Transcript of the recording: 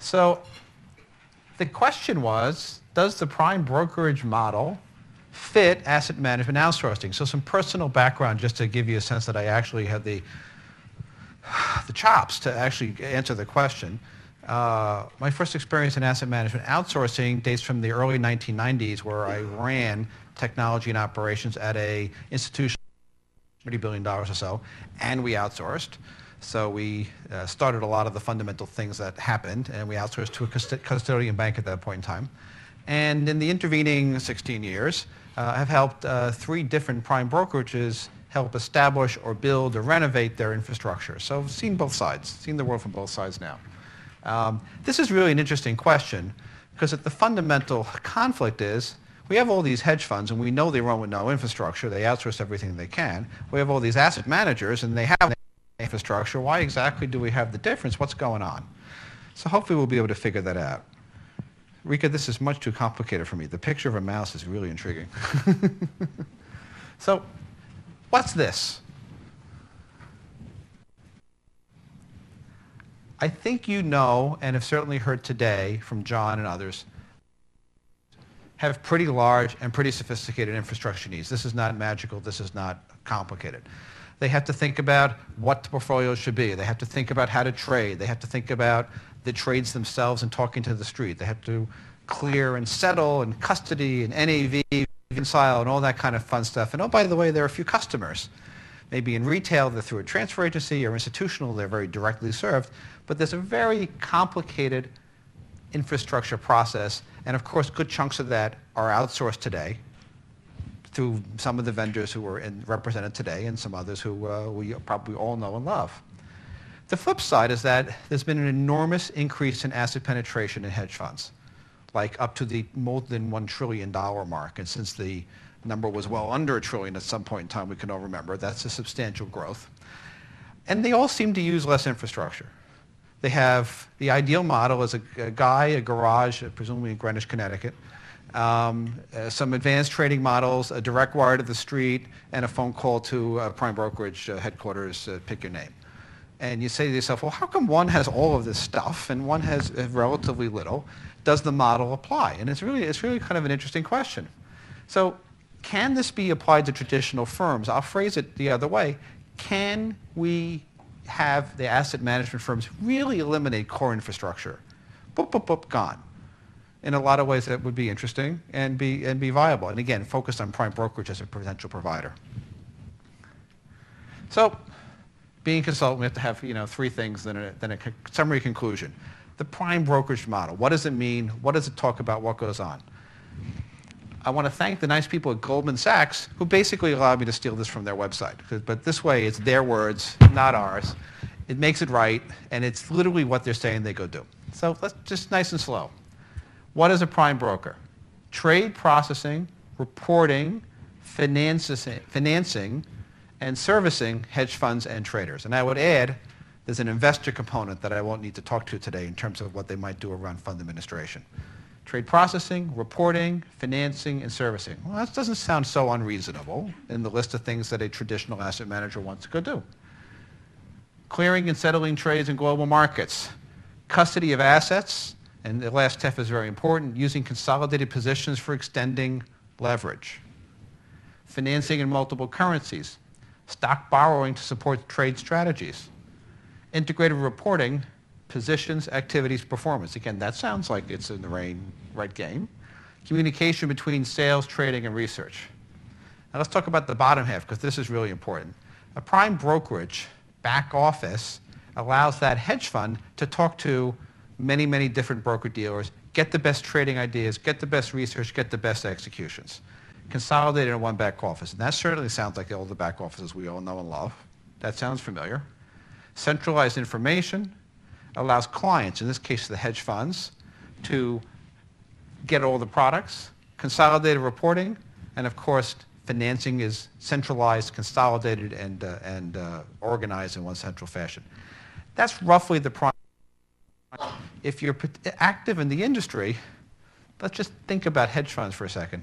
So the question was, does the prime brokerage model fit asset management outsourcing? So some personal background just to give you a sense that I actually had the chops to actually answer the question. My first experience in asset management outsourcing dates from the early 1990s, where I ran technology and operations at a institution, $30 billion or so, and we outsourced. So we started a lot of the fundamental things that happened, and we outsourced to a custodian bank at that point in time. And in the intervening 16 years, I've helped 3 different prime brokerages help establish or build or renovate their infrastructure. So I've seen both sides, seen the world from both sides now. This is really an interesting question, because the fundamental conflict is we have all these hedge funds, and we know they run with no infrastructure. They outsource everything they can. We have all these asset managers, and they have infrastructure. Why exactly do we have the difference? What's going on? So hopefully we'll be able to figure that out. Rika, this is much too complicated for me. The picture of a mouse is really intriguing. So what's this? I think you know, and have certainly heard today from John and others, have pretty large and pretty sophisticated infrastructure needs. This is not magical. This is not complicated. They have to think about what the portfolios should be. They have to think about how to trade. They have to think about the trades themselves and talking to the street. They have to clear and settle and custody and NAV, reconcile, and all that kind of fun stuff. And oh, by the way, there are a few customers. Maybe in retail, they're through a transfer agency, or institutional, they're very directly served. But there's a very complicated infrastructure process. And of course, good chunks of that are outsourced today through some of the vendors who are represented today and some others who we probably all know and love. The flip side is that there's been an enormous increase in asset penetration in hedge funds, like up to the more than $1 trillion mark. And since the number was well under $1 trillion at some point in time, we can all remember, that's a substantial growth. And they all seem to use less infrastructure. They have the ideal model is a guy, a garage, presumably in Greenwich, Connecticut, some advanced trading models, a direct wire to the street, and a phone call to prime brokerage headquarters, pick your name. And you say to yourself, well, how come one has all of this stuff and one has relatively little? Does the model apply? And it's really kind of an interesting question. So can this be applied to traditional firms? I'll phrase it the other way. Can we have the asset management firms really eliminate core infrastructure? Boop, boop, boop, gone. In a lot of ways that would be interesting and be viable. And again, focused on prime brokerage as a potential provider. So being a consultant, we have to have 3 things, then a summary conclusion. The prime brokerage model. What does it mean? What does it talk about? What goes on? I want to thank the nice people at Goldman Sachs who basically allowed me to steal this from their website. But this way, it's their words, not ours. It makes it right, and it's literally what they're saying they go do. So let's just nice and slow. What is a prime broker? Trade processing, reporting, financing, and servicing hedge funds and traders. And I would add, there's an investor component that I won't need to talk to today in terms of what they might do around fund administration. Trade processing, reporting, financing, and servicing. Well, that doesn't sound so unreasonable in the list of things that a traditional asset manager wants to go do. Clearing and settling trades in global markets. Custody of assets, and the last F is very important, using consolidated positions for extending leverage. Financing in multiple currencies. Stock borrowing to support trade strategies. Integrated reporting, positions, activities, performance. Again, that sounds like it's in the right game. Communication between sales, trading, and research. Now let's talk about the bottom half, because this is really important. A prime brokerage back office allows that hedge fund to talk to many, many different broker-dealers, get the best trading ideas, get the best research, get the best executions. Consolidated in one back office. And that certainly sounds like all the back offices we all know and love. That sounds familiar. Centralized information allows clients, in this case the hedge funds, to get all the products. Consolidated reporting, and of course financing is centralized, consolidated, and organized in one central fashion. That's roughly the prime. If you're active in the industry, let's just think about hedge funds for a second.